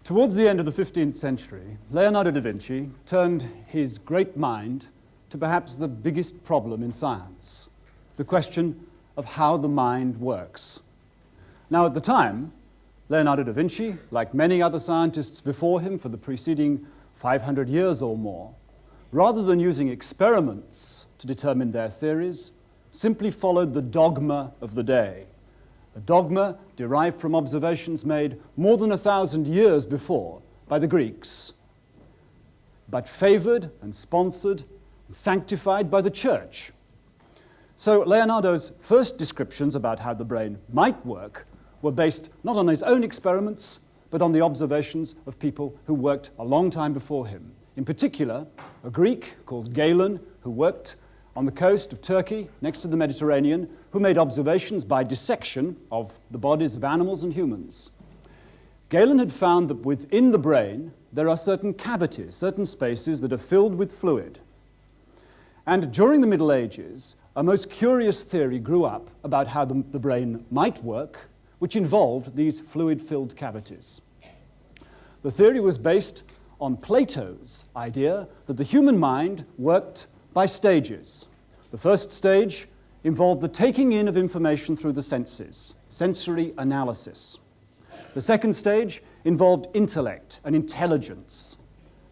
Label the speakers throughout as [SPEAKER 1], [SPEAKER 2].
[SPEAKER 1] Towards the end of the 15th century, Leonardo da Vinci turned his great mind to perhaps the biggest problem in science, the question of how the mind works. Now, at the time, Leonardo da Vinci, like many other scientists before him for the preceding 500 years or more, rather than using experiments to determine their theories, simply followed the dogma of the day. A dogma derived from observations made more than 1,000 years before by the Greeks, but favored and sponsored and sanctified by the church. So Leonardo's first descriptions about how the brain might work were based not on his own experiments, but on the observations of people who worked a long time before him. In particular, a Greek called Galen, who worked on the coast of Turkey, next to the Mediterranean, who made observations by dissection of the bodies of animals and humans. Galen had found that within the brain there are certain cavities, certain spaces that are filled with fluid. And during the Middle Ages, a most curious theory grew up about how the brain might work, which involved these fluid-filled cavities. The theory was based on Plato's idea that the human mind worked by stages. The first stage involved the taking in of information through the senses, sensory analysis. The second stage involved intellect and intelligence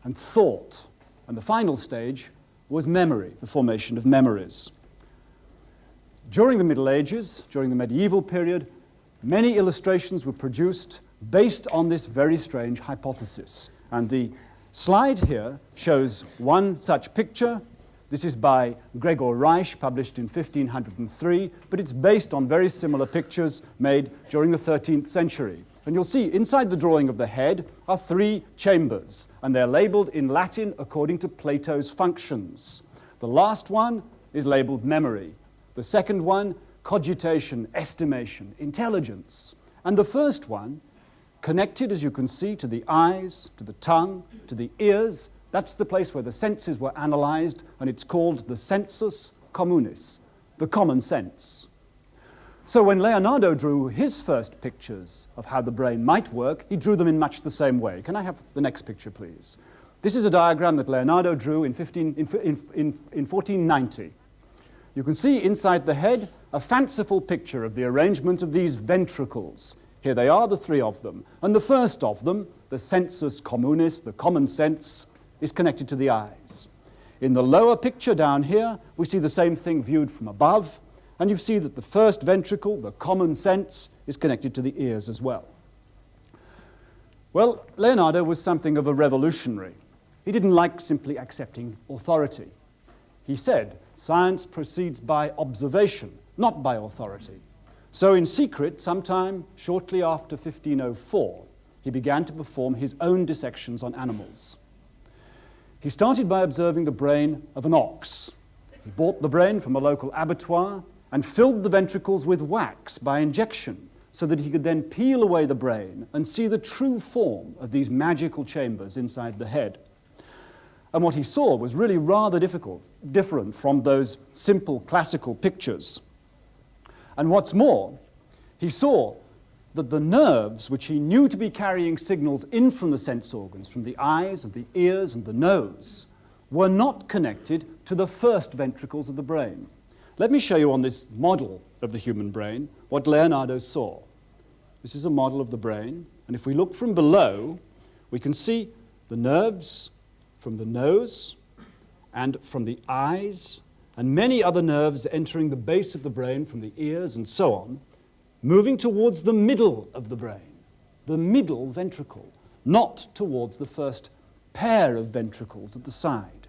[SPEAKER 1] and thought. And the final stage was memory, the formation of memories. During the Middle Ages, during the medieval period, many illustrations were produced based on this very strange hypothesis. And the slide here shows one such picture. This is by Gregor Reich, published in 1503, but it's based on very similar pictures made during the 13th century. And you'll see inside the drawing of the head are 3 chambers, and they're labeled in Latin according to Plato's functions. The last one is labeled memory. The second one, cogitation, estimation, intelligence. And the first one, connected, as you can see, to the eyes, to the tongue, to the ears. That's the place where the senses were analyzed, and it's called the sensus communis, the common sense. So when Leonardo drew his first pictures of how the brain might work, he drew them in much the same way. Can I have the next picture, please? This is a diagram that Leonardo drew in 1490. You can see inside the head a fanciful picture of the arrangement of these ventricles. Here they are, the 3 of them. And the first of them, the sensus communis, the common sense, is connected to the eyes. In the lower picture down here, we see the same thing viewed from above, and you see that the first ventricle, the common sense, is connected to the ears as well. Well, Leonardo was something of a revolutionary. He didn't like simply accepting authority. He said, science proceeds by observation, not by authority. So in secret, sometime shortly after 1504, he began to perform his own dissections on animals. He started by observing the brain of an ox. He bought the brain from a local abattoir and filled the ventricles with wax by injection so that he could then peel away the brain and see the true form of these magical chambers inside the head. And what he saw was really rather different from those simple classical pictures. And what's more, he saw that the nerves, which he knew to be carrying signals in from the sense organs, from the eyes and the ears and the nose, were not connected to the first ventricles of the brain. Let me show you on this model of the human brain what Leonardo saw. This is a model of the brain, and if we look from below, we can see the nerves from the nose and from the eyes, and many other nerves entering the base of the brain from the ears and so on, moving towards the middle of the brain. the middle ventricle, not towards the first pair of ventricles at the side.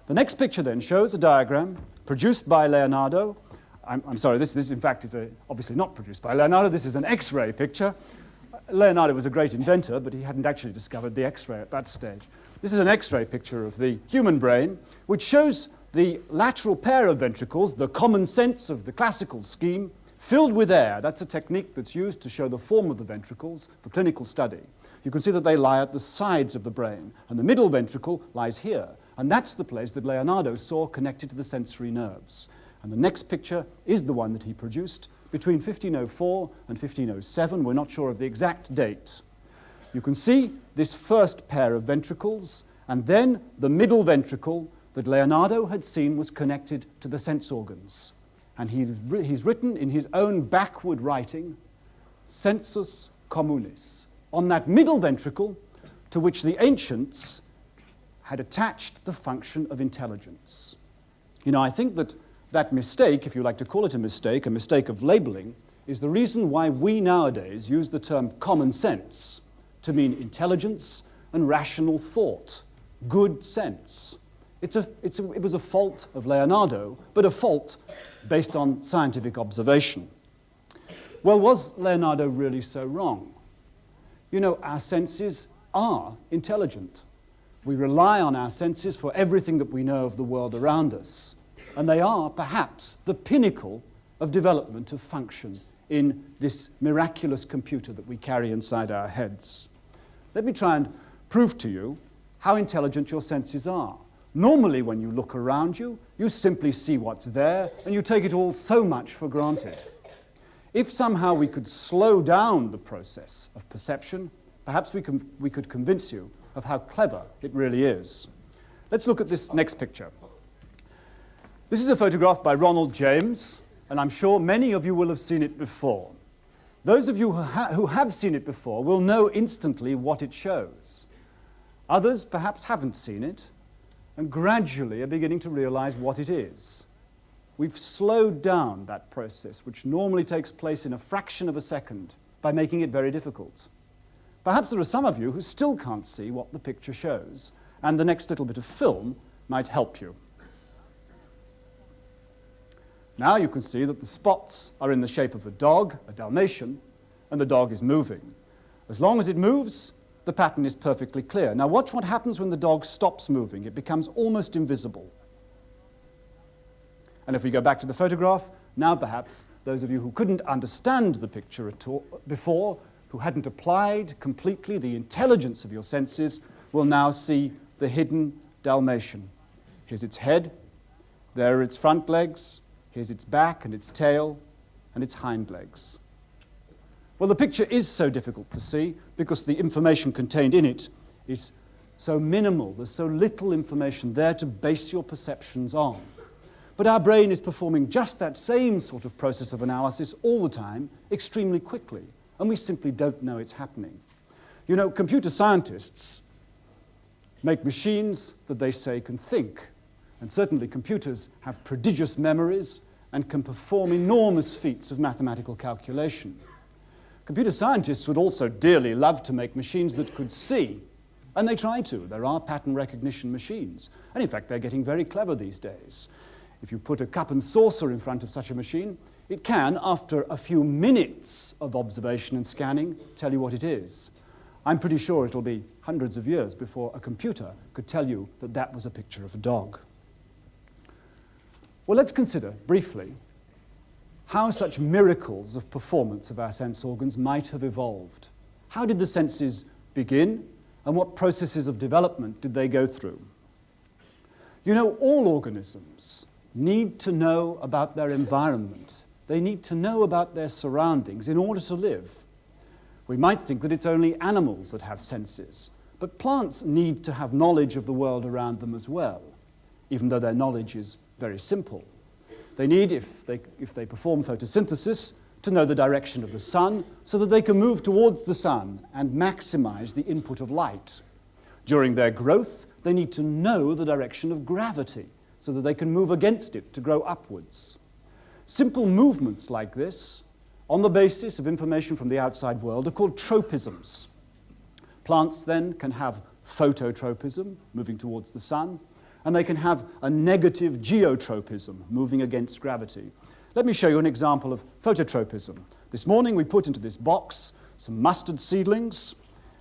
[SPEAKER 1] The next picture then shows a diagram produced by Leonardo. I'm sorry, this in fact is obviously not produced by Leonardo. This is an X-ray picture. Leonardo was a great inventor, but he hadn't actually discovered the X-ray at that stage. This is an X-ray picture of the human brain, which shows the lateral pair of ventricles, the common sense of the classical scheme, filled with air. That's a technique that's used to show the form of the ventricles for clinical study. You can see that they lie at the sides of the brain, and the middle ventricle lies here. And that's the place that Leonardo saw connected to the sensory nerves. And the next picture is the one that he produced between 1504 and 1507. We're not sure of the exact date. You can see this first pair of ventricles, and then the middle ventricle that Leonardo had seen was connected to the sense organs. And he's written in his own backward writing, sensus communis, on that middle ventricle to which the ancients had attached the function of intelligence. You know, I think that mistake, if you like to call it a mistake of labeling, is the reason why we nowadays use the term common sense to mean intelligence and rational thought, good sense. It was a fault of Leonardo, but a fault based on scientific observation. Well, was Leonardo really so wrong? You know, our senses are intelligent. We rely on our senses for everything that we know of the world around us. And they are, perhaps, the pinnacle of development of function in this miraculous computer that we carry inside our heads. Let me try and prove to you how intelligent your senses are. Normally, when you look around you, you simply see what's there, and you take it all so much for granted. If somehow we could slow down the process of perception, perhaps we could convince you of how clever it really is. Let's look at this next picture. This is a photograph by Ronald James, and I'm sure many of you will have seen it before. Those of you who have seen it before will know instantly what it shows. Others perhaps haven't seen it, and gradually are beginning to realize what it is. We've slowed down that process, which normally takes place in a fraction of a second, by making it very difficult. Perhaps there are some of you who still can't see what the picture shows, and the next little bit of film might help you. Now you can see that the spots are in the shape of a dog, a Dalmatian, and the dog is moving. As long as it moves, the pattern is perfectly clear. Now watch what happens when the dog stops moving. It becomes almost invisible. And if we go back to the photograph, now perhaps those of you who couldn't understand the picture at all before, who hadn't applied completely the intelligence of your senses, will now see the hidden Dalmatian. Here's its head, there are its front legs, here's its back and its tail, and its hind legs. Well, the picture is so difficult to see because the information contained in it is so minimal. There's so little information there to base your perceptions on. But our brain is performing just that same sort of process of analysis all the time, extremely quickly, and we simply don't know it's happening. You know, computer scientists make machines that they say can think, and certainly computers have prodigious memories and can perform enormous feats of mathematical calculation. Computer scientists would also dearly love to make machines that could see, and they try to. There are pattern recognition machines, and in fact they're getting very clever these days. If you put a cup and saucer in front of such a machine, it can, after a few minutes of observation and scanning, tell you what it is. I'm pretty sure it'll be hundreds of years before a computer could tell you that that was a picture of a dog. Well, let's consider briefly how such miracles of performance of our sense organs might have evolved. How did the senses begin, and what processes of development did they go through? You know, all organisms need to know about their environment. They need to know about their surroundings in order to live. We might think that it's only animals that have senses, but plants need to have knowledge of the world around them as well, even though their knowledge is very simple. They need, if they perform photosynthesis, to know the direction of the sun so that they can move towards the sun and maximize the input of light. During their growth, they need to know the direction of gravity so that they can move against it to grow upwards. Simple movements like this on the basis of information from the outside world are called tropisms. Plants then can have phototropism, moving towards the sun, and they can have a negative geotropism, moving against gravity. Let me show you an example of phototropism. This morning we put into this box some mustard seedlings.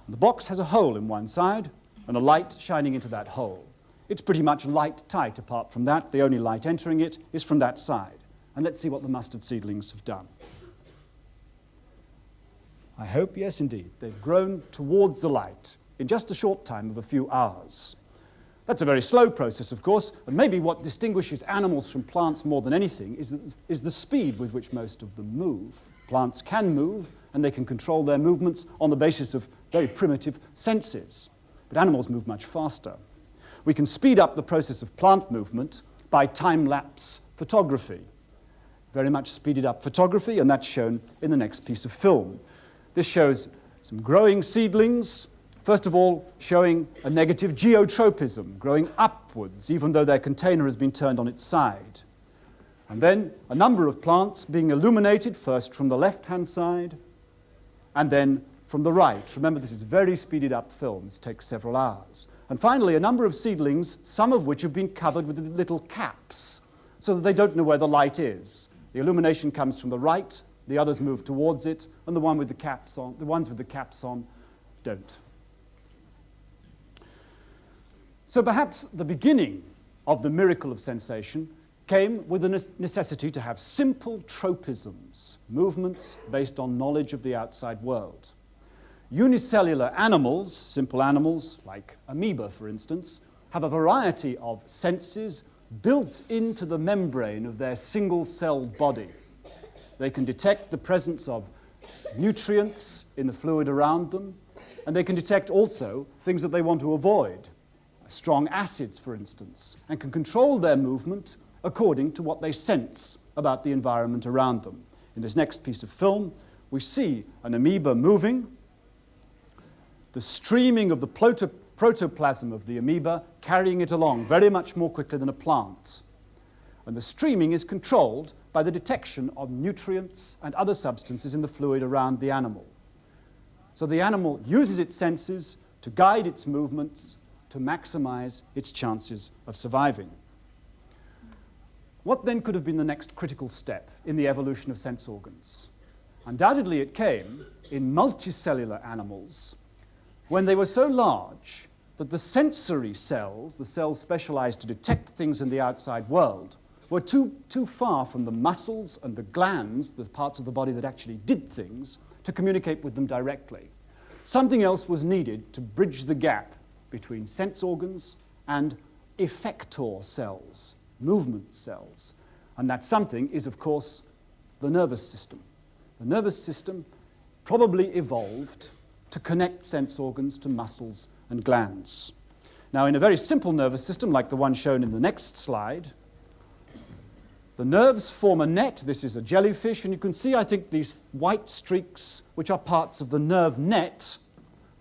[SPEAKER 1] The box has a hole in one side and a light shining into that hole. It's pretty much light tight. Apart from that, the only light entering it is from that side. And let's see what the mustard seedlings have done. I hope, yes indeed, they've grown towards the light in just a short time of a few hours. That's a very slow process, of course, and maybe what distinguishes animals from plants more than anything is the speed with which most of them move. Plants can move, and they can control their movements on the basis of very primitive senses. But animals move much faster. We can speed up the process of plant movement by time-lapse photography. Very much speeded up photography, and that's shown in the next piece of film. This shows some growing seedlings, first of all showing a negative geotropism, growing upwards, even though their container has been turned on its side. And then a number of plants being illuminated, first from the left-hand side, and then from the right. Remember, this is very speeded up film. This takes several hours. And finally, a number of seedlings, some of which have been covered with little caps, so that they don't know where the light is. The illumination comes from the right, the others move towards it, and the ones with the caps on don't. So perhaps the beginning of the miracle of sensation came with the necessity to have simple tropisms, movements based on knowledge of the outside world. Unicellular animals, simple animals like amoeba, for instance, have a variety of senses built into the membrane of their single-celled body. They can detect the presence of nutrients in the fluid around them, and they can detect also things that they want to avoid, strong acids, for instance, and can control their movement according to what they sense about the environment around them. In this next piece of film, we see an amoeba moving, the streaming of the protoplasm of the amoeba carrying it along very much more quickly than a plant. And the streaming is controlled by the detection of nutrients and other substances in the fluid around the animal. So the animal uses its senses to guide its movements, to maximize its chances of surviving. What then could have been the next critical step in the evolution of sense organs? Undoubtedly it came in multicellular animals when they were so large that the sensory cells, the cells specialized to detect things in the outside world, were too far from the muscles and the glands, the parts of the body that actually did things, to communicate with them directly. Something else was needed to bridge the gap between sense organs and effector cells, movement cells. And that something is, of course, the nervous system. The nervous system probably evolved to connect sense organs to muscles and glands. Now, in a very simple nervous system, like the one shown in the next slide, the nerves form a net. This is a jellyfish, and you can see, I think, these white streaks, which are parts of the nerve net,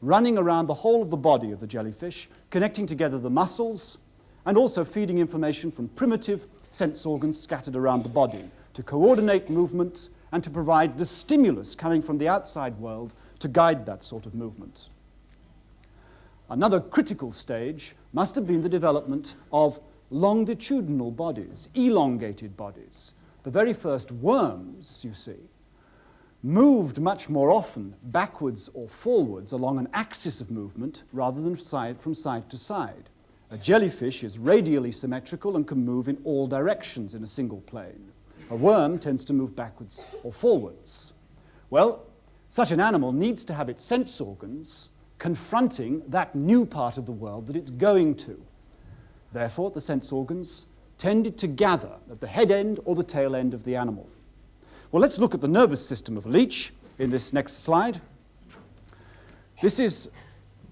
[SPEAKER 1] running around the whole of the body of the jellyfish, connecting together the muscles, and also feeding information from primitive sense organs scattered around the body to coordinate movement and to provide the stimulus coming from the outside world to guide that sort of movement. Another critical stage must have been the development of longitudinal bodies, elongated bodies. The very first worms, you see, moved much more often backwards or forwards along an axis of movement rather than from side to side. A jellyfish is radially symmetrical and can move in all directions in a single plane. A worm tends to move backwards or forwards. Well, such an animal needs to have its sense organs confronting that new part of the world that it's going to. Therefore, the sense organs tended to gather at the head end or the tail end of the animal. Well, let's look at the nervous system of a leech in this next slide. This is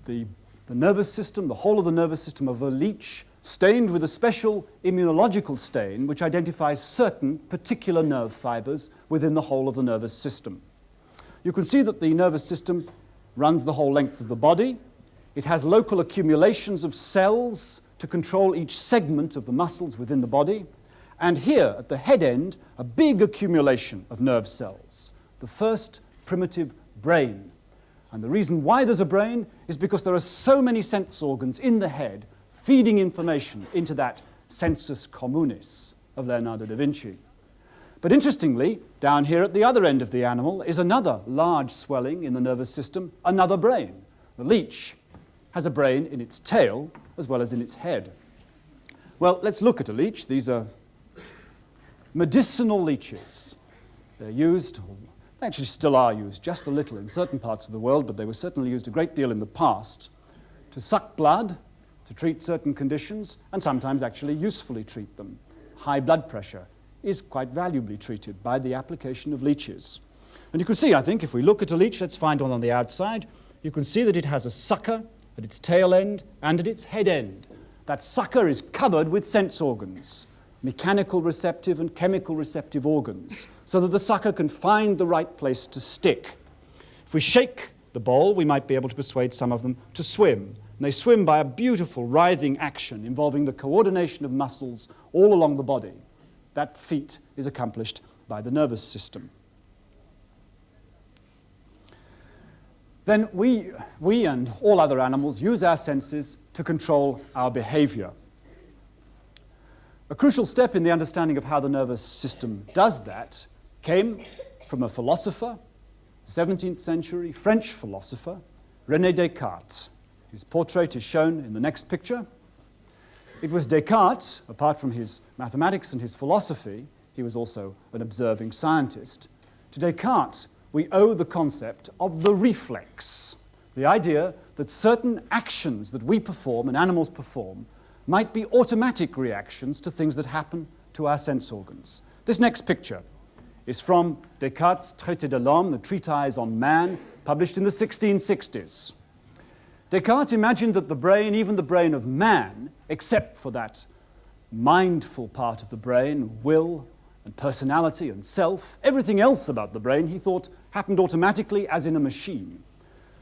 [SPEAKER 1] the nervous system, the whole of the nervous system of a leech, stained with a special immunological stain which identifies certain particular nerve fibers within the whole of the nervous system. You can see that the nervous system runs the whole length of the body. It has local accumulations of cells to control each segment of the muscles within the body. And here, at the head end, a big accumulation of nerve cells. the first primitive brain. And the reason why there's a brain is because there are so many sense organs in the head feeding information into that sensus communis of Leonardo da Vinci. But interestingly, down here at the other end of the animal is another large swelling in the nervous system, another brain. The leech has a brain in its tail as well as in its head. Well, let's look at a leech. These are medicinal leeches. They're used, they actually still are used just a little in certain parts of the world, but they were certainly used a great deal in the past to suck blood, to treat certain conditions, and sometimes actually usefully treat them. High blood pressure is quite valuably treated by the application of leeches. And you can see, I think, if we look at a leech, let's find one on the outside, you can see that it has a sucker at its tail end and at its head end. That sucker is covered with sense organs, mechanical receptive and chemical receptive organs, so that the sucker can find the right place to stick. If we shake the bowl, we might be able to persuade some of them to swim. And they swim by a beautiful writhing action involving the coordination of muscles all along the body. That feat is accomplished by the nervous system. Then we and all other animals use our senses to control our behaviour. A crucial step in the understanding of how the nervous system does that came from a philosopher, 17th century French philosopher, René Descartes. His portrait is shown in the next picture. It was Descartes, apart from his mathematics and his philosophy, he was also an observing scientist. To Descartes, we owe the concept of the reflex, the idea that certain actions that we perform and animals perform might be automatic reactions to things that happen to our sense organs. This next picture is from Descartes' Traité de l'Homme, the treatise on man, published in the 1660s. Descartes imagined that the brain, even the brain of man, except for that mindful part of the brain, will and personality and self, everything else about the brain he thought happened automatically as in a machine.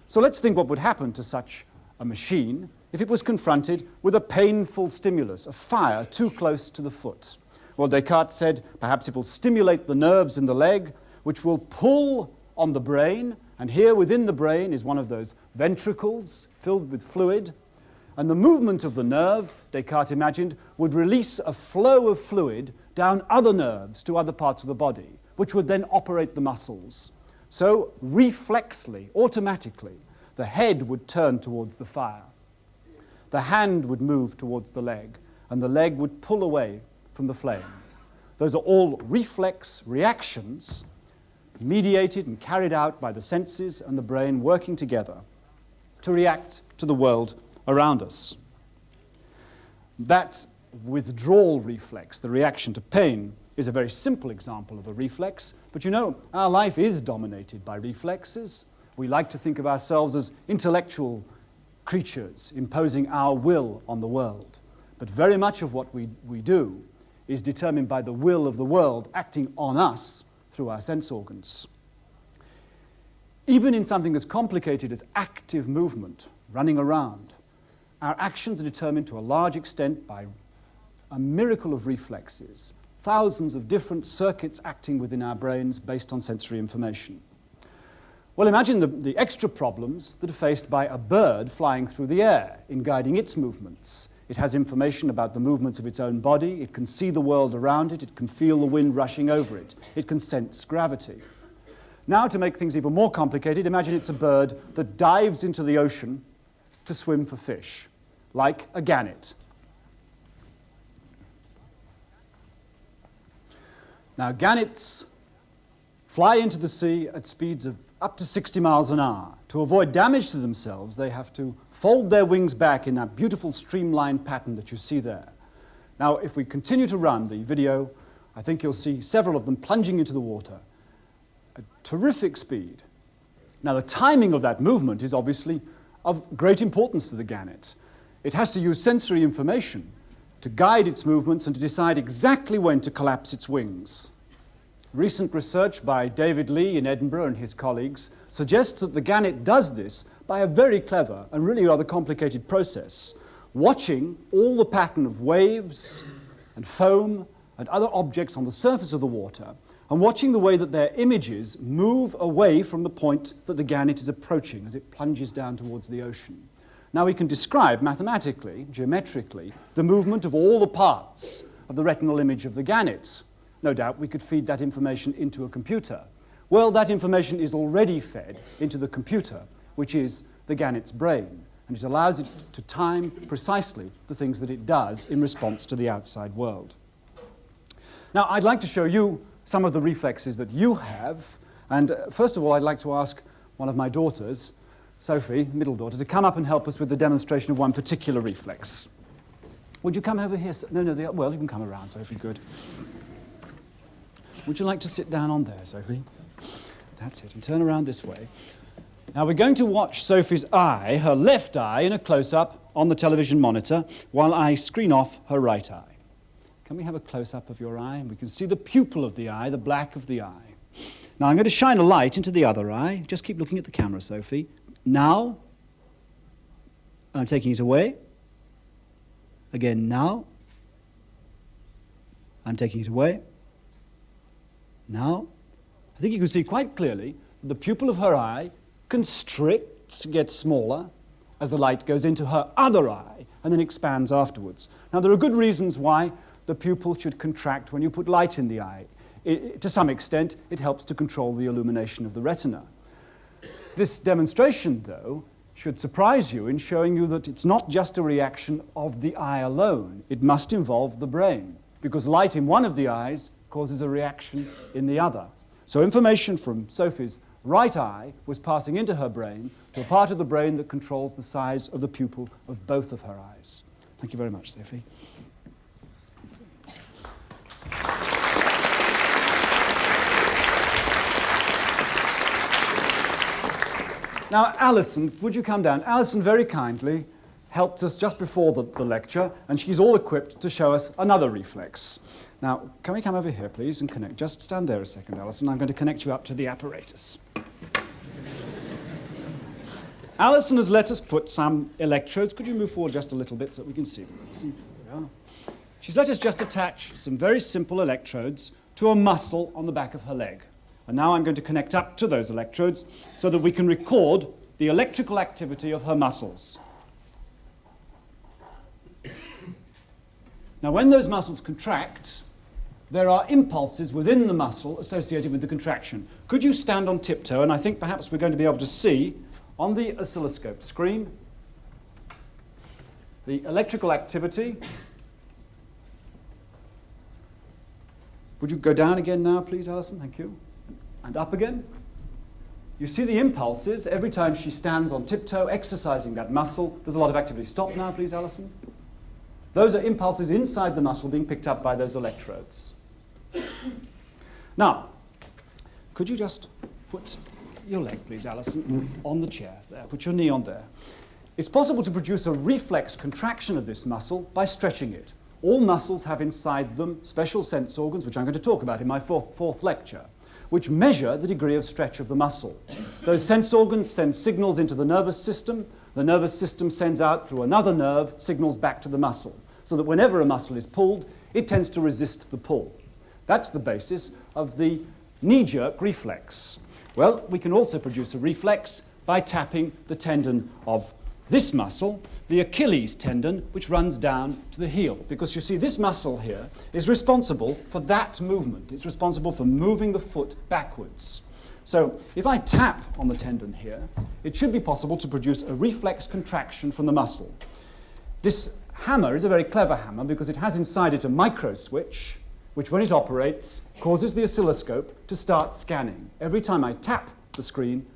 [SPEAKER 1] So let's think what would happen to such a machine if it was confronted with a painful stimulus, a fire too close to the foot. Well, Descartes said perhaps it will stimulate the nerves in the leg, which will pull on the brain, and here within the brain is one of those ventricles filled with fluid, and the movement of the nerve, Descartes imagined, would release a flow of fluid down other nerves to other parts of the body, which would then operate the muscles. So, reflexly, automatically, the head would turn towards the fire. The hand would move towards the leg, and the leg would pull away from the flame. Those are all reflex reactions mediated and carried out by the senses and the brain working together to react to the world around us. That withdrawal reflex, the reaction to pain, is a very simple example of a reflex, but you know, our life is dominated by reflexes. We like to think of ourselves as intellectual creatures imposing our will on the world, but very much of what we do is determined by the will of the world acting on us through our sense organs. Even in something as complicated as active movement, running around, our actions are determined to a large extent by a miracle of reflexes, thousands of different circuits acting within our brains based on sensory information. Well, imagine the extra problems that are faced by a bird flying through the air in guiding its movements. It has information about the movements of its own body, it can see the world around it, it can feel the wind rushing over it, it can sense gravity. Now, to make things even more complicated, imagine it's a bird that dives into the ocean to swim for fish, like a gannet. Now, gannets fly into the sea at speeds of up to 60 miles an hour. To avoid damage to themselves, they have to fold their wings back in that beautiful streamlined pattern that you see there. Now, if we continue to run the video, I think you'll see several of them plunging into the water at terrific speed. Now, the timing of that movement is obviously of great importance to the gannet. It has to use sensory information to guide its movements and to decide exactly when to collapse its wings. Recent research by David Lee in Edinburgh and his colleagues suggests that the gannet does this by a very clever and really rather complicated process, watching all the pattern of waves and foam and other objects on the surface of the water. and watching the way that their images move away from the point that the gannet is approaching as it plunges down towards the ocean. Now we can describe mathematically, geometrically, the movement of all the parts of the retinal image of the gannet. No doubt we could feed that information into a computer. Well, that information is already fed into the computer, which is the gannet's brain, and it allows it to time precisely the things that it does in response to the outside world. Now, I'd like to show you some of the reflexes that you have, and first of all, I'd like to ask one of my daughters, Sophie, middle daughter, to come up and help us with the demonstration of one particular reflex. Would you come over here? No, well, you can come around, Sophie, good. Would you like to sit down on there, Sophie? That's it, and turn around this way. Now we're going to watch Sophie's eye, her left eye, in a close-up on the television monitor while I screen off her right eye. Can we have a close-up of your eye? And we can see the pupil of the eye, the black of the eye. Now I'm going to shine a light into the other eye. Just keep looking at the camera, Sophie. Now. I'm taking it away. Again, now. I'm taking it away. Now. I think you can see quite clearly that the pupil of her eye constricts, gets smaller, as the light goes into her other eye, and then expands afterwards. Now, there are good reasons why the pupil should contract when you put light in the eye. To some extent, it helps to control the illumination of the retina. This demonstration, though, should surprise you in showing you that it's not just a reaction of the eye alone. It must involve the brain, because light in one of the eyes causes a reaction in the other. So information from Sophie's right eye was passing into her brain to a part of the brain that controls the size of the pupil of both of her eyes. Thank you very much, Sophie. Now, Alison, would you come down? Alison very kindly helped us just before the lecture, and she's all equipped to show us another reflex. Now, can we come over here, please, and connect? Just stand there a second, Alison. I'm going to connect you up to the apparatus. Alison has let us put some electrodes. Could you move forward just a little bit so that we can see them, Alison? There we are. She's let us just attach some very simple electrodes to a muscle on the back of her leg. And now I'm going to connect up to those electrodes so that we can record the electrical activity of her muscles. Now, when those muscles contract, there are impulses within the muscle associated with the contraction. Could you stand on tiptoe? And I think perhaps we're going to be able to see on the oscilloscope screen the electrical activity. Would you go down again now, please, Alison? Thank you. And up again. You see the impulses every time she stands on tiptoe, exercising that muscle. There's a lot of activity. Stop now, please, Alison. Those are impulses inside the muscle being picked up by those electrodes. Now, could you just put your leg, please, Alison, on the chair there. Put your knee on there. It's possible to produce a reflex contraction of this muscle by stretching it. All muscles have inside them special sense organs, which I'm going to talk about in my fourth lecture, which measure the degree of stretch of the muscle. Those sense organs send signals into the nervous system. The nervous system sends out through another nerve signals back to the muscle, so that whenever a muscle is pulled, it tends to resist the pull. That's the basis of the knee-jerk reflex. Well, we can also produce a reflex by tapping the tendon of this muscle, the Achilles tendon, which runs down to the heel. Because you see, this muscle here is responsible for that movement. It's responsible for moving the foot backwards. So if I tap on the tendon here, it should be possible to produce a reflex contraction from the muscle. This hammer is a very clever hammer because it has inside it a micro switch, which when it operates, causes the oscilloscope to start scanning. Every time I tap the screen,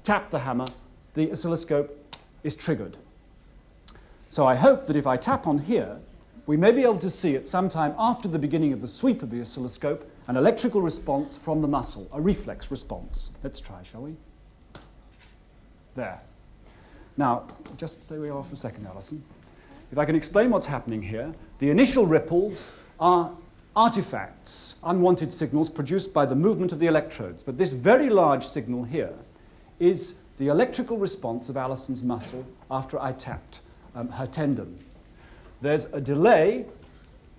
[SPEAKER 1] tap the hammer, the oscilloscope is triggered. So I hope that if I tap on here, we may be able to see at some time after the beginning of the sweep of the oscilloscope an electrical response from the muscle, a reflex response. Let's try, shall we? There. Now, just stay where you are for a second, Alison. If I can explain what's happening here, the initial ripples are artifacts, unwanted signals produced by the movement of the electrodes. But this very large signal here is the electrical response of Alison's muscle after I tapped her tendon. There's a delay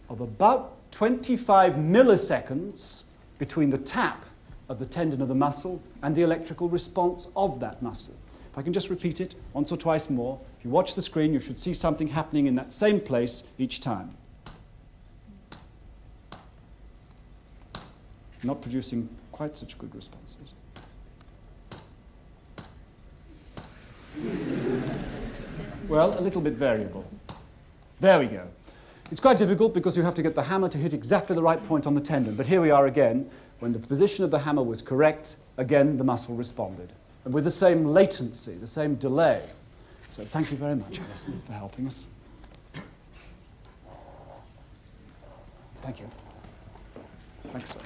[SPEAKER 1] of about 25 milliseconds between the tap of the tendon of the muscle and the electrical response of that muscle. If I can just repeat it once or twice more, if you watch the screen, you should see something happening in that same place each time. Not producing quite such good responses. Well, a little bit variable. There we go. It's quite difficult because you have to get the hammer to hit exactly the right point on the tendon. But here we are again. When the position of the hammer was correct, again the muscle responded. And with the same latency, the same delay. So thank you very much, Alison, for helping us. Thank you. Thanks, sir.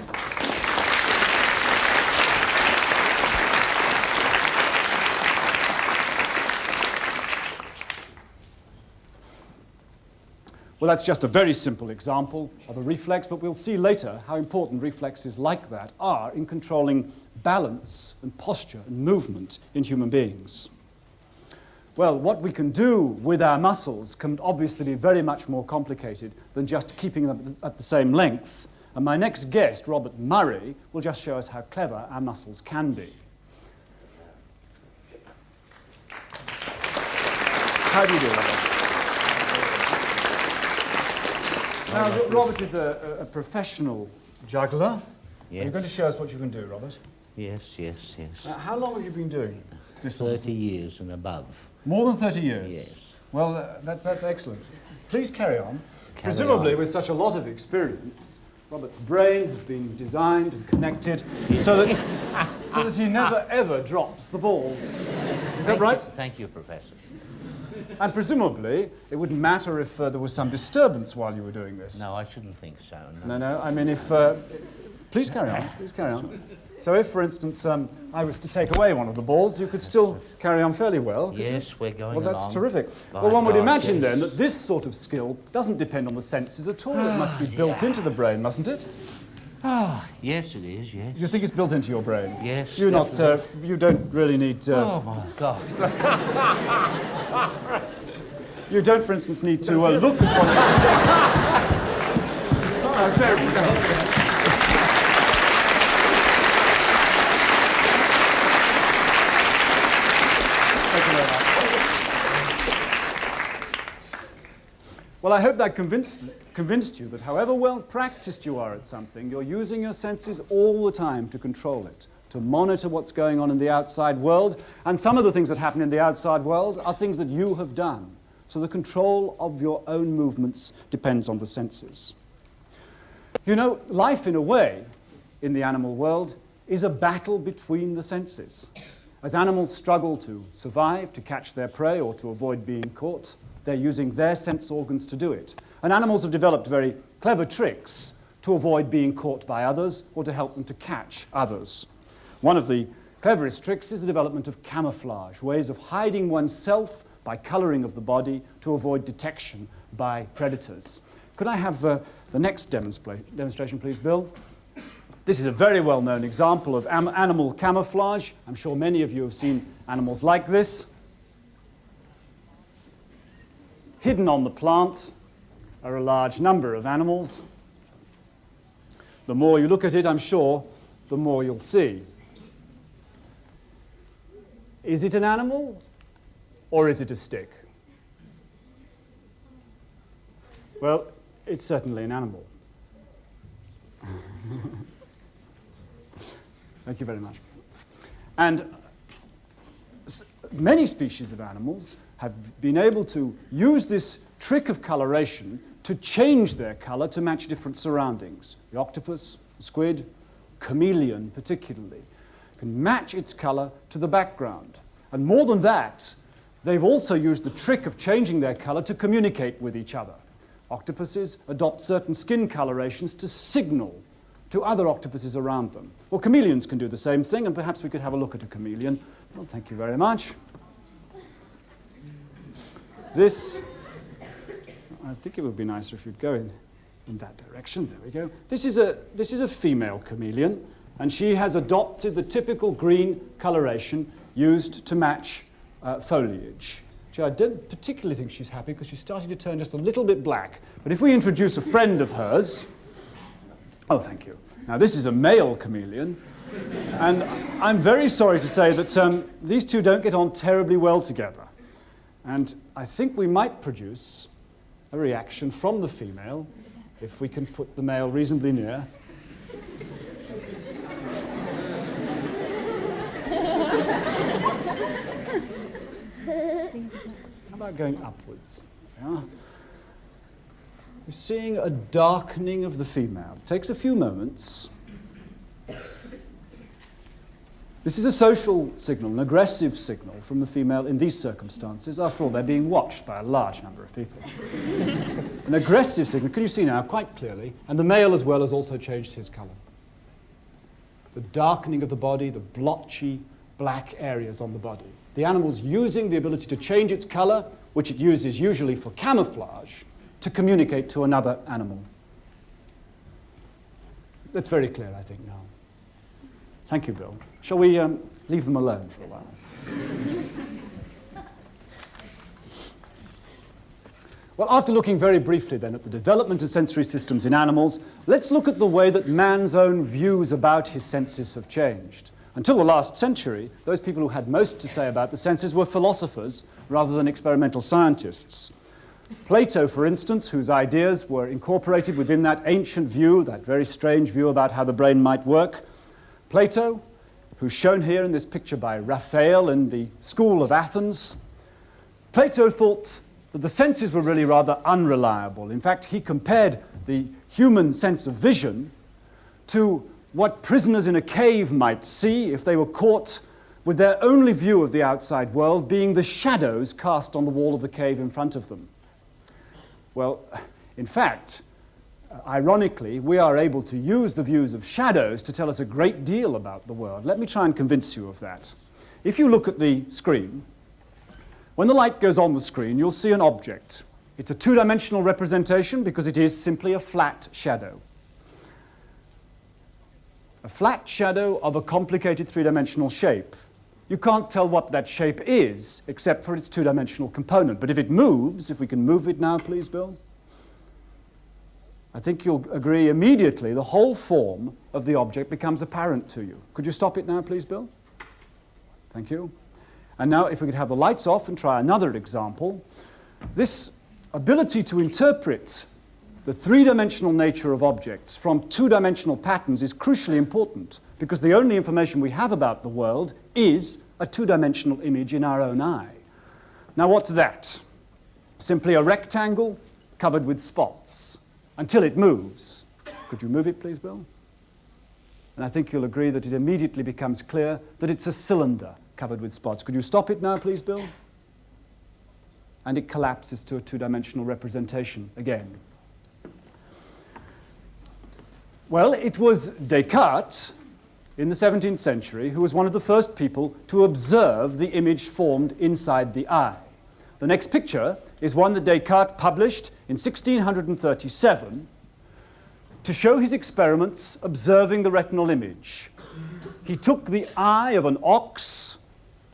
[SPEAKER 1] Well, that's just a very simple example of a reflex, but we'll see later how important reflexes like that are in controlling balance and posture and movement in human beings. Well, what we can do with our muscles can obviously be very much more complicated than just keeping them at the same length. And my next guest, Robert Murray, will just show us how clever our muscles can be. How do you do, Robert? Now, Robert is a professional juggler.
[SPEAKER 2] Yes.
[SPEAKER 1] Are you going to show us what you can do, Robert?
[SPEAKER 2] Yes.
[SPEAKER 1] How long have you been doing this sort of
[SPEAKER 2] 30 years and above.
[SPEAKER 1] More than 30 years?
[SPEAKER 2] Yes.
[SPEAKER 1] Well, that's excellent. Please carry on. Presumably, with such a lot of experience, Robert's brain has been designed and connected so that he never, ever drops the balls. Is that right?
[SPEAKER 2] Thank you, Professor.
[SPEAKER 1] And presumably, it wouldn't matter if there was some disturbance while you were doing this.
[SPEAKER 2] No, I shouldn't think so.
[SPEAKER 1] No. I mean, if... please carry on. Please carry on. So if, for instance, I was to take away one of the balls, you could still carry on fairly well.
[SPEAKER 2] Yes, we're going
[SPEAKER 1] Well, that's
[SPEAKER 2] along.
[SPEAKER 1] terrific.
[SPEAKER 2] By
[SPEAKER 1] Well, one would
[SPEAKER 2] God,
[SPEAKER 1] imagine
[SPEAKER 2] yes.
[SPEAKER 1] then that this sort of skill doesn't depend on the senses at all. It must be built into the brain, mustn't it?
[SPEAKER 2] Yes, it is, yes.
[SPEAKER 1] You think it's built into your brain?
[SPEAKER 2] Yes,
[SPEAKER 1] You don't really need...
[SPEAKER 2] Oh, my God.
[SPEAKER 1] You don't, for instance, need to look at what you... Oh, terrible. Thank you very much. Well, I hope that convinced you that however well practiced you are at something, you're using your senses all the time to control it, to monitor what's going on in the outside world. And some of the things that happen in the outside world are things that you have done. So the control of your own movements depends on the senses. You know, life in a way, in the animal world, is a battle between the senses. As animals struggle to survive, to catch their prey, or to avoid being caught, they're using their sense organs to do it. And animals have developed very clever tricks to avoid being caught by others or to help them to catch others. One of the cleverest tricks is the development of camouflage, ways of hiding oneself by colouring of the body to avoid detection by predators. Could I have the next demonstration, please, Bill? This is a very well-known example of animal camouflage. I'm sure many of you have seen animals like this. Hidden on the plant are a large number of animals. The more you look at it, I'm sure, the more you'll see. Is it an animal or is it a stick? Well, it's certainly an animal. Thank you very much. And many species of animals have been able to use this trick of coloration to change their color to match different surroundings. The octopus, the squid, chameleon particularly, can match its color to the background. And more than that, they've also used the trick of changing their color to communicate with each other. Octopuses adopt certain skin colorations to signal to other octopuses around them. Well, chameleons can do the same thing, and perhaps we could have a look at a chameleon. Well, thank you very much. This, I think it would be nicer if you'd go in that direction. There we go. This is a female chameleon, and she has adopted the typical green coloration used to match foliage. I don't particularly think she's happy because she's starting to turn just a little bit black. But if we introduce a friend of hers, oh, thank you. Now, this is a male chameleon, and I'm very sorry to say that these two don't get on terribly well together. And I think we might produce a reaction from the female if we can put the male reasonably near. How about going upwards? Yeah. We're seeing a darkening of the female. It takes a few moments. This is a social signal, an aggressive signal from the female in these circumstances. After all, they're being watched by a large number of people. An aggressive signal, can you see now quite clearly? And the male as well has also changed his colour. The darkening of the body, the blotchy black areas on the body. The animal's using the ability to change its colour, which it uses usually for camouflage, to communicate to another animal. That's very clear, I think, now. Thank you, Bill. Shall we leave them alone for a while? Well, after looking very briefly then at the development of sensory systems in animals, let's look at the way that man's own views about his senses have changed. Until the last century, those people who had most to say about the senses were philosophers rather than experimental scientists. Plato, for instance, whose ideas were incorporated within that ancient view, that very strange view about how the brain might work. Plato, who's shown here in this picture by Raphael in the school of Athens. Plato thought that the senses were really rather unreliable. In fact, he compared the human sense of vision to what prisoners in a cave might see if they were caught with their only view of the outside world being the shadows cast on the wall of the cave in front of them. Well, in fact, ironically, we are able to use the views of shadows to tell us a great deal about the world. Let me try and convince you of that. If you look at the screen, when the light goes on the screen, you'll see an object. It's a two-dimensional representation because it is simply a flat shadow. A flat shadow of a complicated three-dimensional shape. You can't tell what that shape is except for its two-dimensional component. But if it moves, if we can move it now, please, Bill, I think you'll agree immediately the whole form of the object becomes apparent to you. Could you stop it now, please, Bill? Thank you. And now, if we could have the lights off and try another example. This ability to interpret the three-dimensional nature of objects from two-dimensional patterns is crucially important because the only information we have about the world is a two-dimensional image in our own eye. Now, what's that? Simply a rectangle covered with spots until it moves. Could you move it, please, Bill? And I think you'll agree that it immediately becomes clear that it's a cylinder covered with spots. Could you stop it now, please, Bill? And it collapses to a two-dimensional representation again. Well, it was Descartes in the 17th century who was one of the first people to observe the image formed inside the eye. The next picture is one that Descartes published in 1637 to show his experiments observing the retinal image. He took the eye of an ox,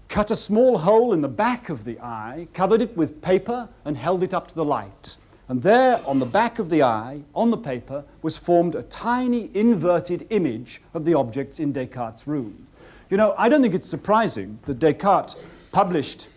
[SPEAKER 1] cut a small hole in the back of the eye, covered it with paper, and held it up to the light. And there, on the back of the eye, on the paper, was formed a tiny inverted image of the objects in Descartes' room. You know, I don't think it's surprising that Descartes published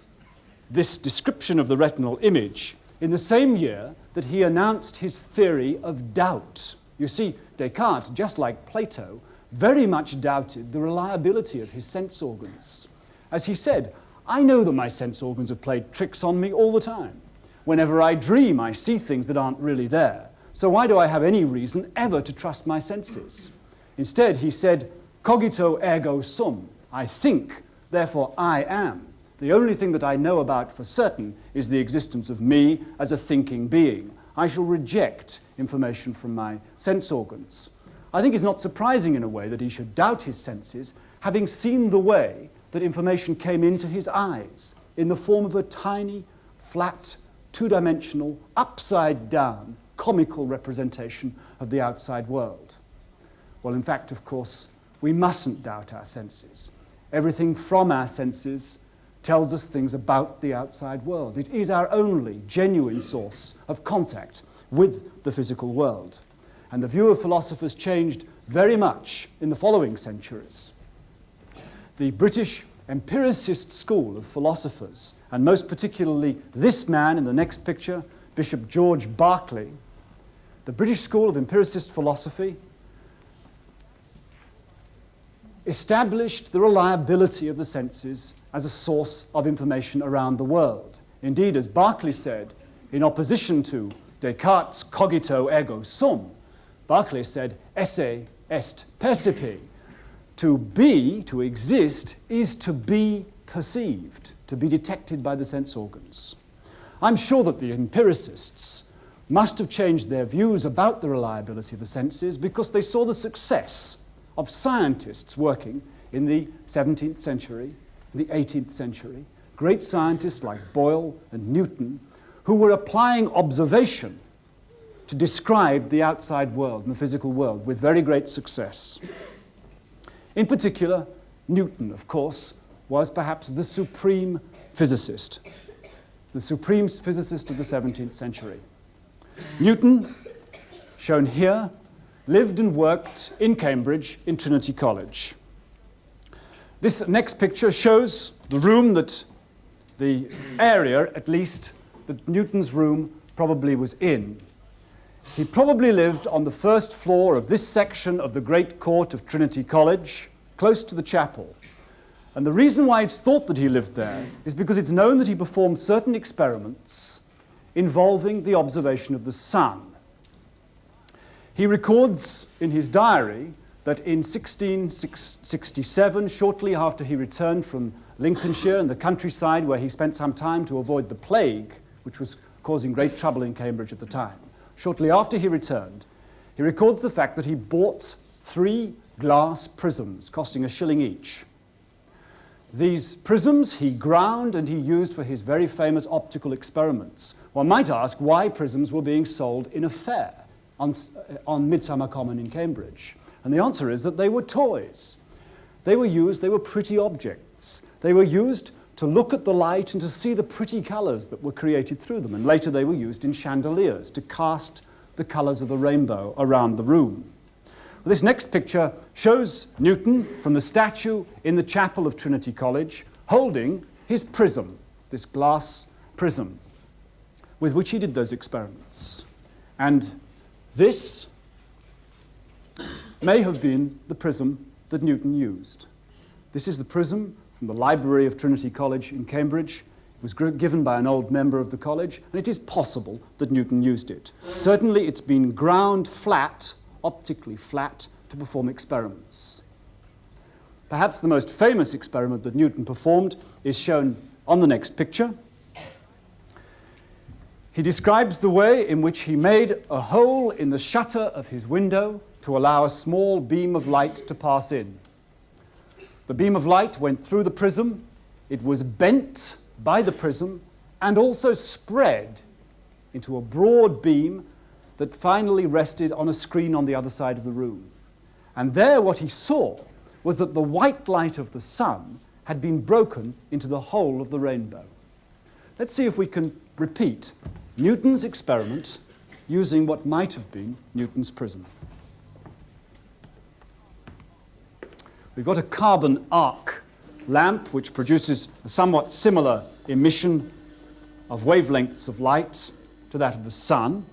[SPEAKER 1] this description of the retinal image in the same year that he announced his theory of doubt. You see, Descartes, just like Plato, very much doubted the reliability of his sense organs. As he said, I know that my sense organs have played tricks on me all the time. Whenever I dream, I see things that aren't really there. So why do I have any reason ever to trust my senses? Instead, he said, cogito ergo sum. I think, therefore I am. The only thing that I know about for certain is the existence of me as a thinking being. I shall reject information from my sense organs. I think it's not surprising in a way that he should doubt his senses, having seen the way that information came into his eyes in the form of a tiny, flat, two-dimensional, upside-down, comical representation of the outside world. Well, in fact, of course, we mustn't doubt our senses. Everything from our senses tells us things about the outside world. It is our only genuine source of contact with the physical world. And the view of philosophers changed very much in the following centuries. The British Empiricist school of philosophers, and most particularly this man in the next picture, Bishop George Berkeley, the British school of empiricist philosophy established the reliability of the senses as a source of information around the world. Indeed, as Berkeley said, in opposition to Descartes' cogito ergo sum, Berkeley said, esse est percipi. To be, to exist, is to be perceived, to be detected by the sense organs. I'm sure that the empiricists must have changed their views about the reliability of the senses because they saw the success of scientists working in the 17th century, the 18th century, great scientists like Boyle and Newton, who were applying observation to describe the outside world and the physical world with very great success. In particular, Newton, of course, was perhaps the supreme physicist of the 17th century. Newton, shown here, lived and worked in Cambridge in Trinity College. This next picture shows the room that, the area at least, that Newton's room probably was in. He probably lived on the first floor of this section of the great court of Trinity College, close to the chapel. And the reason why it's thought that he lived there is because it's known that he performed certain experiments involving the observation of the sun. He records in his diary that in 1667, shortly after he returned from Lincolnshire and the countryside where he spent some time to avoid the plague, which was causing great trouble in Cambridge at the time, shortly after he returned, he records the fact that he bought 3 glass prisms costing £1 each. These prisms he ground and he used for his very famous optical experiments. One might ask why prisms were being sold in a fair on Midsummer Common in Cambridge. And the answer is that they were toys. They were pretty objects. They were used to look at the light and to see the pretty colours that were created through them. And later they were used in chandeliers to cast the colours of the rainbow around the room. This next picture shows Newton from the statue in the chapel of Trinity College holding his prism, this glass prism, with which he did those experiments. And this may have been the prism that Newton used. This is the prism from the library of Trinity College in Cambridge. It was given by an old member of the college, and it is possible that Newton used it. Certainly it's been ground flat, optically flat, to perform experiments. Perhaps the most famous experiment that Newton performed is shown on the next picture. He describes the way in which he made a hole in the shutter of his window to allow a small beam of light to pass in. The beam of light went through the prism, it was bent by the prism, and also spread into a broad beam that finally rested on a screen on the other side of the room. And there what he saw was that the white light of the sun had been broken into the whole of the rainbow. Let's see if we can repeat Newton's experiment using what might have been Newton's prism. We've got a carbon arc lamp which produces a somewhat similar emission of wavelengths of light to that of the sun.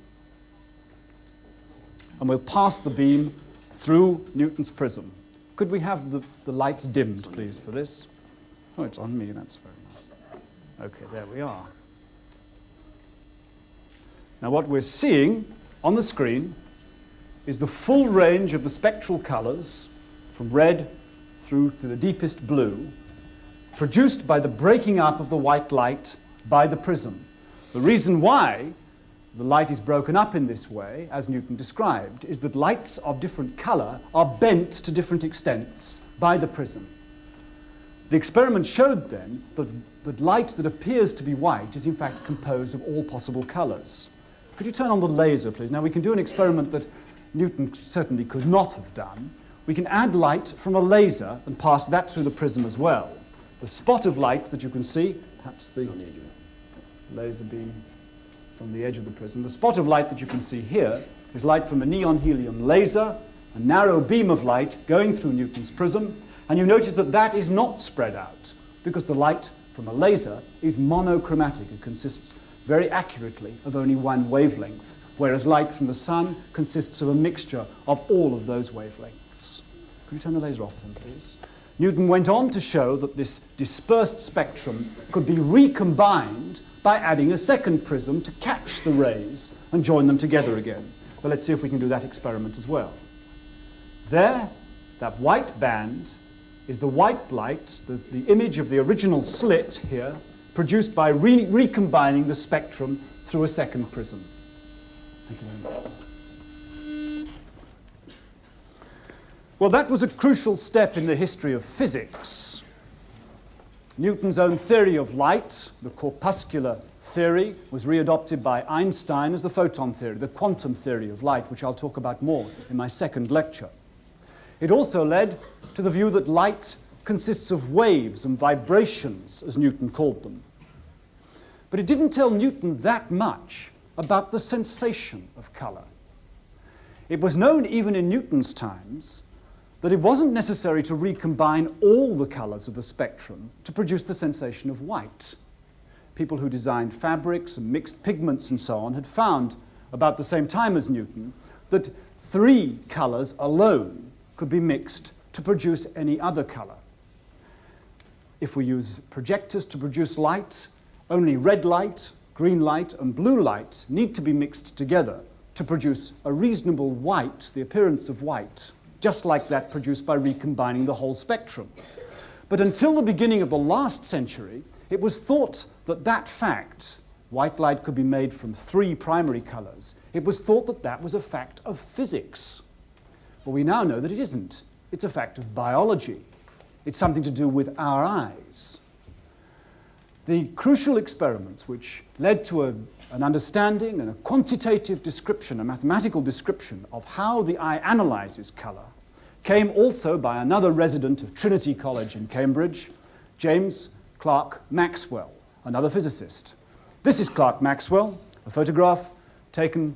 [SPEAKER 1] And we'll pass the beam through Newton's prism. Could we have the lights dimmed, please, for this? Oh, it's on me, that's very nice. Okay, there we are. Now what we're seeing on the screen is the full range of the spectral colours, from red through to the deepest blue, produced by the breaking up of the white light by the prism. The reason why the light is broken up in this way, as Newton described, is that lights of different colour are bent to different extents by the prism. The experiment showed then that light that appears to be white is in fact composed of all possible colours. Could you turn on the laser, please? Now we can do an experiment that Newton certainly could not have done. We can add light from a laser and pass that through the prism as well. The spot of light that you can see, perhaps the laser beam, it's on the edge of the prism. The spot of light that you can see here is light from a neon helium laser, a narrow beam of light going through Newton's prism, and you notice that that is not spread out because the light from a laser is monochromatic. It consists very accurately of only one wavelength, whereas light from the sun consists of a mixture of all of those wavelengths. Could you turn the laser off then, please? Newton went on to show that this dispersed spectrum could be recombined by adding a second prism to catch the rays and join them together again. Well, let's see if we can do that experiment as well. There, that white band is the white light, the image of the original slit here, produced by recombining the spectrum through a second prism. Thank you very much. Well, that was a crucial step in the history of physics. Newton's own theory of light, the corpuscular theory, was readopted by Einstein as the photon theory, the quantum theory of light, which I'll talk about more in my second lecture. It also led to the view that light consists of waves and vibrations, as Newton called them. But it didn't tell Newton that much about the sensation of colour. It was known even in Newton's times that it wasn't necessary to recombine all the colours of the spectrum to produce the sensation of white. People who designed fabrics and mixed pigments and so on had found, about the same time as Newton, that 3 colours alone could be mixed to produce any other colour. If we use projectors to produce light, only red light, green light, and blue light need to be mixed together to produce a reasonable white, the appearance of white, just like that produced by recombining the whole spectrum. But until the beginning of the last century, it was thought that that fact, white light could be made from 3 primary colours, it was thought that that was a fact of physics. Well, we now know that it isn't. It's a fact of biology. It's something to do with our eyes. The crucial experiments which led to an understanding and a quantitative description, a mathematical description of how the eye analyzes colour, came also by another resident of Trinity College in Cambridge, James Clerk Maxwell, another physicist. This is Clerk Maxwell, a photograph taken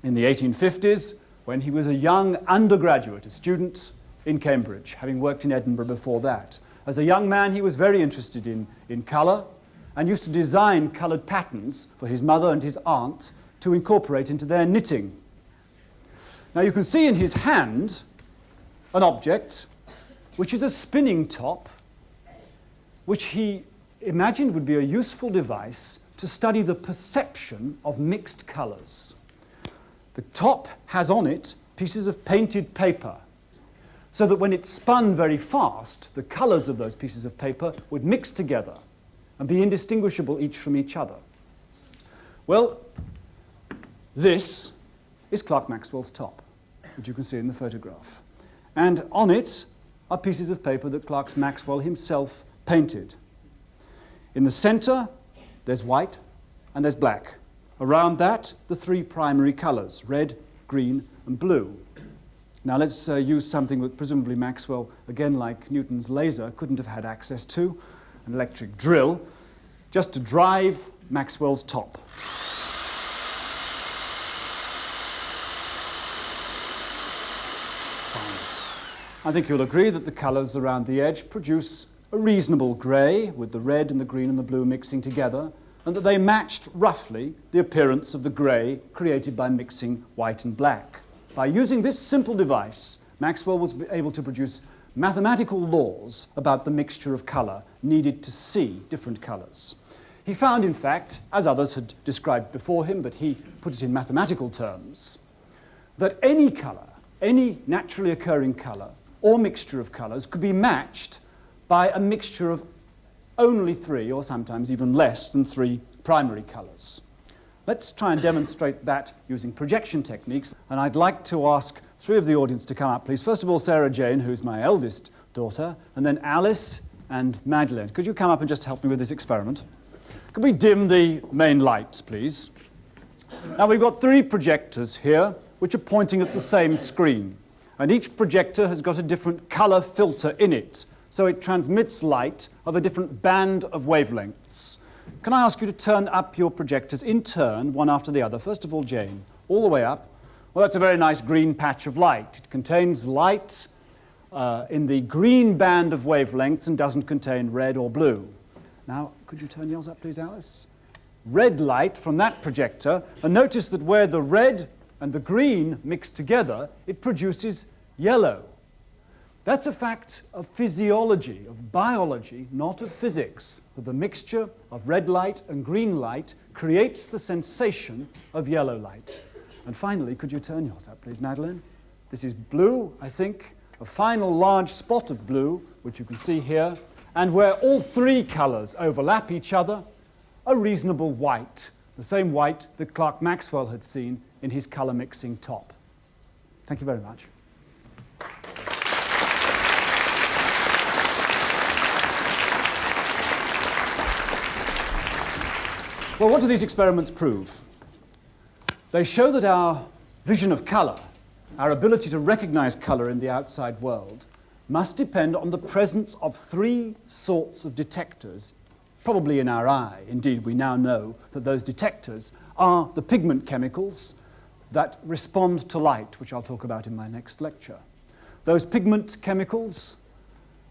[SPEAKER 1] in the 1850s when he was a young undergraduate, a student in Cambridge, having worked in Edinburgh before that. As a young man, he was very interested in colour and used to design coloured patterns for his mother and his aunt to incorporate into their knitting. Now you can see in his hand an object which is a spinning top, which he imagined would be a useful device to study the perception of mixed colours. The top has on it pieces of painted paper, so that when it spun very fast, the colours of those pieces of paper would mix together and be indistinguishable each from each other. Well, this is Clerk Maxwell's top, which you can see in the photograph. And on it are pieces of paper that Clerk Maxwell himself painted. In the centre, there's white and there's black. Around that, the 3 primary colours, red, green, and blue. Now let's use something that presumably Maxwell, again like Newton's laser, couldn't have had access to, an electric drill, just to drive Maxwell's top. Fine. I think you'll agree that the colours around the edge produce a reasonable grey, with the red and the green and the blue mixing together, and that they matched roughly the appearance of the grey created by mixing white and black. By using this simple device, Maxwell was able to produce mathematical laws about the mixture of colour needed to see different colours. He found, in fact, as others had described before him, but he put it in mathematical terms, that any colour, any naturally occurring colour or mixture of colours could be matched by a mixture of only 3, or sometimes even less than 3, primary colours. Let's try and demonstrate that using projection techniques, and I'd like to ask 3 of the audience to come up, please. First of all, Sarah Jane, who's my eldest daughter, and then Alice and Madeleine. Could you come up and just help me with this experiment? Could we dim the main lights, please? Now, we've got 3 projectors here, which are pointing at the same screen, and each projector has got a different colour filter in it, so it transmits light of a different band of wavelengths. Can I ask you to turn up your projectors in turn, one after the other? First of all, Jane, all the way up. Well, that's a very nice green patch of light. It contains light in the green band of wavelengths and doesn't contain red or blue. Now, could you turn yours up, please, Alice? Red light from that projector, and notice that where the red and the green mix together, it produces yellow. That's a fact of physiology, of biology, not of physics, that the mixture of red light and green light creates the sensation of yellow light. And finally, could you turn yours up, please, Madeline? This is blue, I think, a final large spot of blue, which you can see here, and where all three colours overlap each other, a reasonable white, the same white that Clerk Maxwell had seen in his colour-mixing top. Thank you very much. Well, what do these experiments prove? They show that our vision of colour, our ability to recognize colour in the outside world, must depend on the presence of three sorts of detectors, probably in our eye. Indeed, we now know that those detectors are the pigment chemicals that respond to light, which I'll talk about in my next lecture. Those pigment chemicals,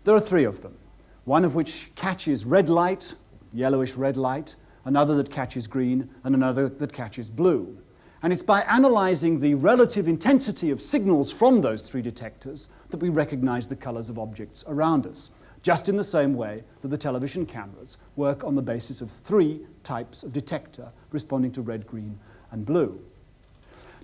[SPEAKER 1] there are three of them, one of which catches red light, yellowish red light, another that catches green, and another that catches blue. And it's by analyzing the relative intensity of signals from those three detectors that we recognize the colors of objects around us, just in the same way that the television cameras work on the basis of three types of detector responding to red, green, and blue.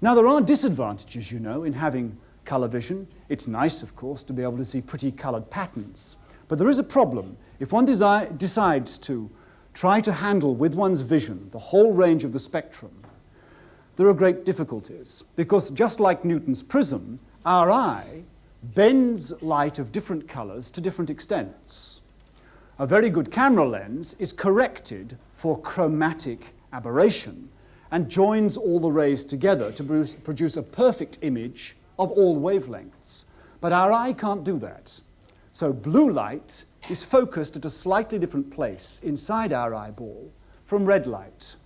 [SPEAKER 1] Now, there are disadvantages, you know, in having color vision. It's nice, of course, to be able to see pretty colored patterns. But there is a problem. If one decides to try to handle with one's vision the whole range of the spectrum, there are great difficulties, because just like Newton's prism, our eye bends light of different colors to different extents. A very good camera lens is corrected for chromatic aberration and joins all the rays together to produce a perfect image of all wavelengths. But our eye can't do that. So blue light is focused at a slightly different place inside our eyeball from red light.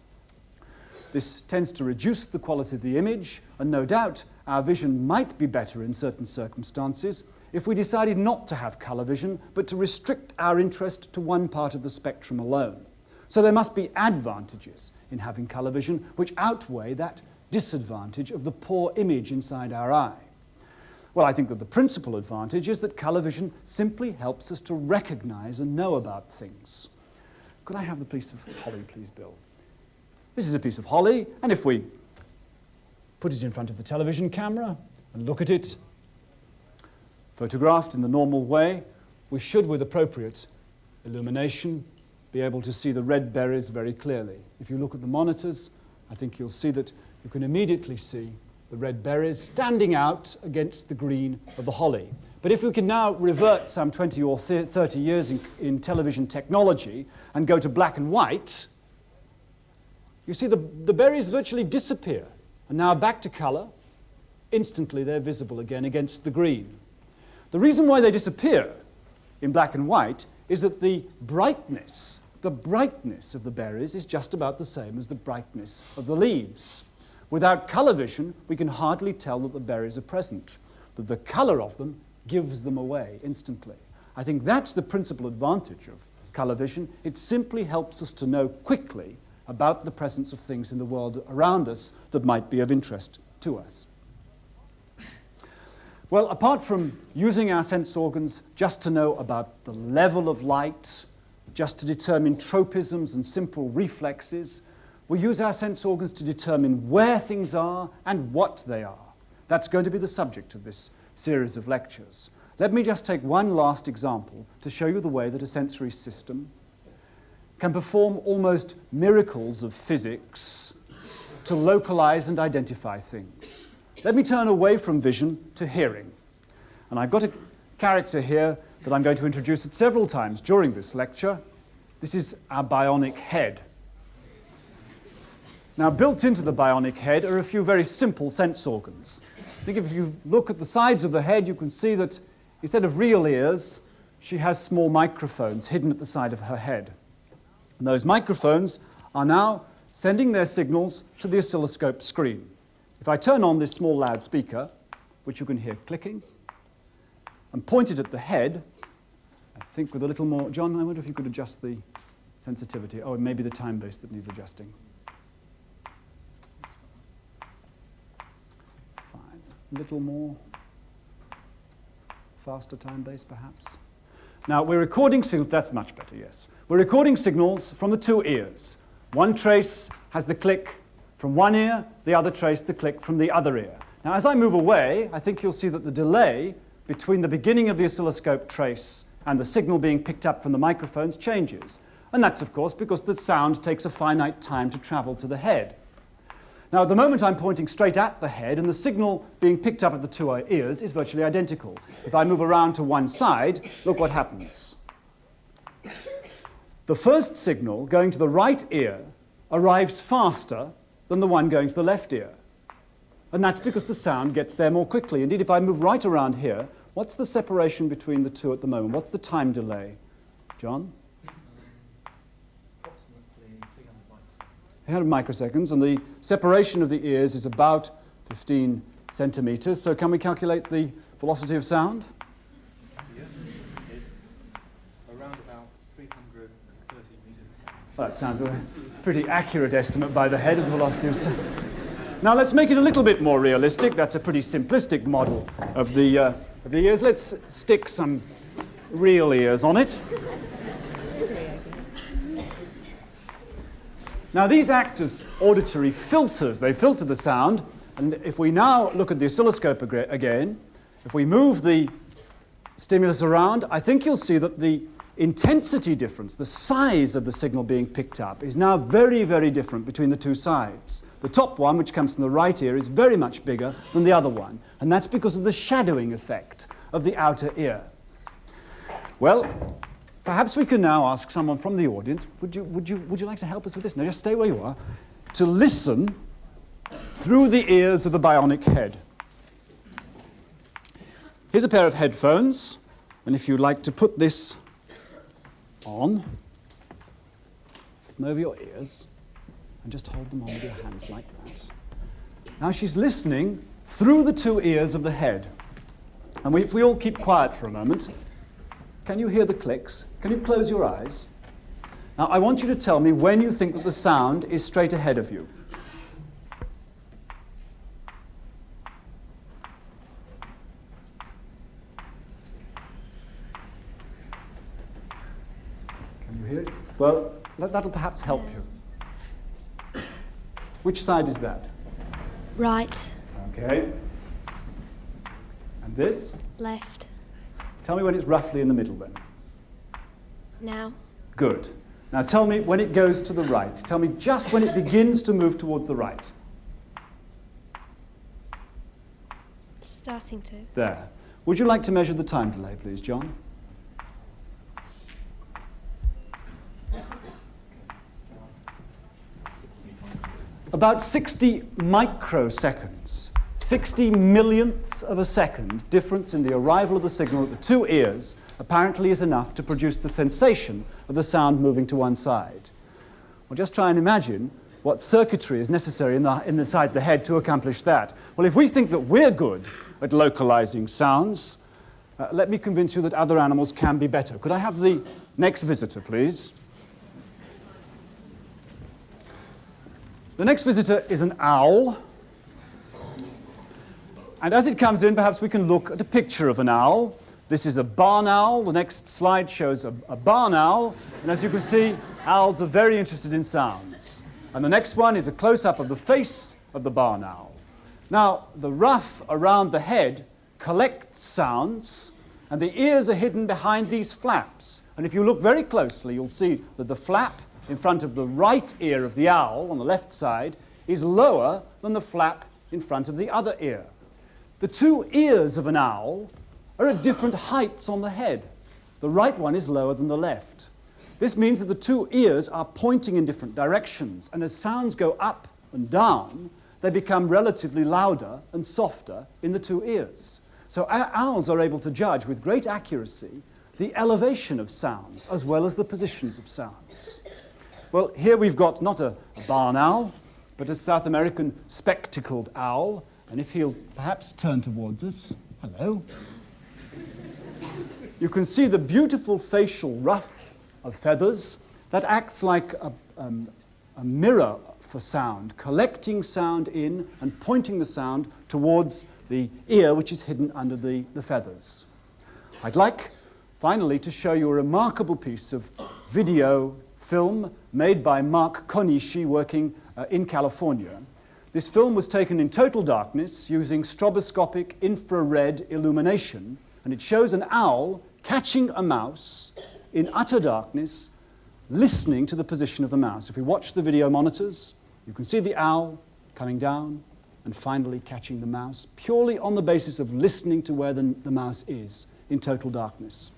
[SPEAKER 1] This tends to reduce the quality of the image, and no doubt our vision might be better in certain circumstances if we decided not to have color vision, but to restrict our interest to one part of the spectrum alone. So there must be advantages in having color vision which outweigh that disadvantage of the poor image inside our eye. Well, I think that the principal advantage is that color vision simply helps us to recognize and know about things. Could I have the piece of holly, please, Bill? This is a piece of holly, and if we put it in front of the television camera and look at it, photographed in the normal way, we should, with appropriate illumination, be able to see the red berries very clearly. If you look at the monitors, I think you'll see that you can immediately see the red berries standing out against the green of the holly. But if we can now revert some 20 or 30 years in television technology and go to black and white, you see the berries virtually disappear. And now back to color, instantly they're visible again against the green. The reason why they disappear in black and white is that the brightness of the berries is just about the same as the brightness of the leaves. Without color vision, we can hardly tell that the berries are present, that the color of them gives them away instantly. I think that's the principal advantage of color vision. It simply helps us to know quickly about the presence of things in the world around us that might be of interest to us. Well, apart from using our sense organs just to know about the level of light, just to determine tropisms and simple reflexes, we use our sense organs to determine where things are and what they are. That's going to be the subject of this series of lectures. Let me just take one last example to show you the way that a sensory system can perform almost miracles of physics to localize and identify things. Let me turn away from vision to hearing. And I've got a character here that I'm going to introduce it several times during this lecture. This is our bionic head. Now, built into the bionic head are a few very simple sense organs. I think if you look at the sides of the head, you can see that instead of real ears, she has small microphones hidden at the side of her head. And those microphones are now sending their signals to the oscilloscope screen. If I turn on this small loudspeaker, which you can hear clicking, and point it at the head, I think with a little more... John, I wonder if you could adjust the sensitivity. Oh, it may be the time base that needs adjusting. Fine. A little more faster time base, perhaps. Now, we're recording signals... That's much better, yes. We're recording signals from the two ears. One trace has the click from one ear, the other trace the click from the other ear. Now, as I move away, I think you'll see that the delay between the beginning of the oscilloscope trace and the signal being picked up from the microphones changes. And that's, of course, because the sound takes a finite time to travel to the head. Now, at the moment, I'm pointing straight at the head, and the signal being picked up at the two ears is virtually identical. If I move around to one side, look what happens. The first signal going to the right ear arrives faster than the one going to the left ear. And that's because the sound gets there more quickly. Indeed, if I move right around here, what's the separation between the two at the moment? What's the time delay? John?
[SPEAKER 3] Approximately 300
[SPEAKER 1] 300 microseconds, and the separation of the ears is about 15 centimeters. So can we calculate the velocity of sound?
[SPEAKER 3] Yes, it's around about 330 meters.
[SPEAKER 1] Well, that sounds a pretty accurate estimate by the head of the velocity of sound. Now let's make it a little bit more realistic. That's a pretty simplistic model of the ears. Let's stick some real ears on it. Now these act as auditory filters. They filter the sound. And if we now look at the oscilloscope again, if we move the stimulus around, I think you'll see that the intensity difference, the size of the signal being picked up, is now very, very different between the two sides. The top one, which comes from the right ear, is very much bigger than the other one. And that's because of the shadowing effect of the outer ear. Well, perhaps we can now ask someone from the audience, would you like to help us with this? Now, just stay where you are, to listen through the ears of the bionic head. Here's a pair of headphones, and if you'd like to put this on, over your ears, and just hold them on with your hands like that. Now she's listening through the two ears of the head. And if we all keep quiet for a moment, can you hear the clicks? Can you close your eyes? Now I want you to tell me when you think that the sound is straight ahead of you. Can you hear it? Well, that'll perhaps help you. Which side is that?
[SPEAKER 4] Right.
[SPEAKER 1] Okay. And this?
[SPEAKER 4] Left.
[SPEAKER 1] Tell me when it's roughly in the middle then.
[SPEAKER 4] Now.
[SPEAKER 1] Good. Now tell me when it goes to the right. Tell me just when it begins to move towards the right.
[SPEAKER 4] Starting to.
[SPEAKER 1] There. Would you like to measure the time delay, please, John? About 60 microseconds, 60 millionths of a second difference in the arrival of the signal at the two ears apparently is enough to produce the sensation of the sound moving to one side. Well, just try and imagine what circuitry is necessary inside the head to accomplish that. Well, if we think that we're good at localizing sounds, let me convince you that other animals can be better. Could I have the next visitor, please? The next visitor is an owl. And as it comes in, perhaps we can look at a picture of an owl. This is a barn owl. The next slide shows a barn owl. And as you can see, owls are very interested in sounds. And the next one is a close-up of the face of the barn owl. Now, the ruff around the head collects sounds, and the ears are hidden behind these flaps. And if you look very closely, you'll see that the flap in front of the right ear of the owl on the left side is lower than the flap in front of the other ear. The two ears of an owl are at different heights on the head. The right one is lower than the left. This means that the two ears are pointing in different directions, and as sounds go up and down, they become relatively louder and softer in the two ears. So owls are able to judge with great accuracy the elevation of sounds as well as the positions of sounds. Well, here we've got not a barn owl, but a South American spectacled owl. And if he'll perhaps turn towards us, hello. You can see the beautiful facial ruff of feathers that acts like a mirror for sound, collecting sound in and pointing the sound towards the ear, which is hidden under the feathers. I'd like, finally, to show you a remarkable piece of video film made by Mark Konishi working in California. This film was taken in total darkness using stroboscopic infrared illumination, and it shows an owl catching a mouse in utter darkness, listening to the position of the mouse. If we watch the video monitors, you can see the owl coming down and finally catching the mouse, purely on the basis of listening to where the mouse is in total darkness.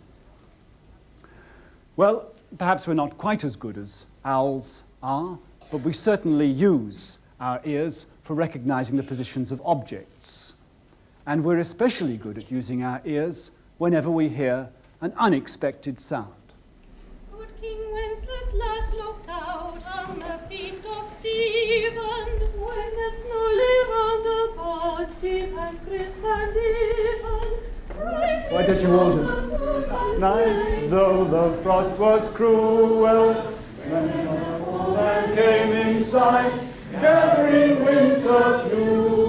[SPEAKER 1] Well, perhaps we're not quite as good as owls are, but we certainly use our ears for recognizing the positions of objects. And we're especially good at using our ears whenever we hear an unexpected sound.
[SPEAKER 5] Good King Wenceslas looked out on the feast of Stephen, when the fully round about deep and crisp and even.
[SPEAKER 1] Why don't you want it? Night, though the frost was cruel, when the man came in sight, gathering winter fuel.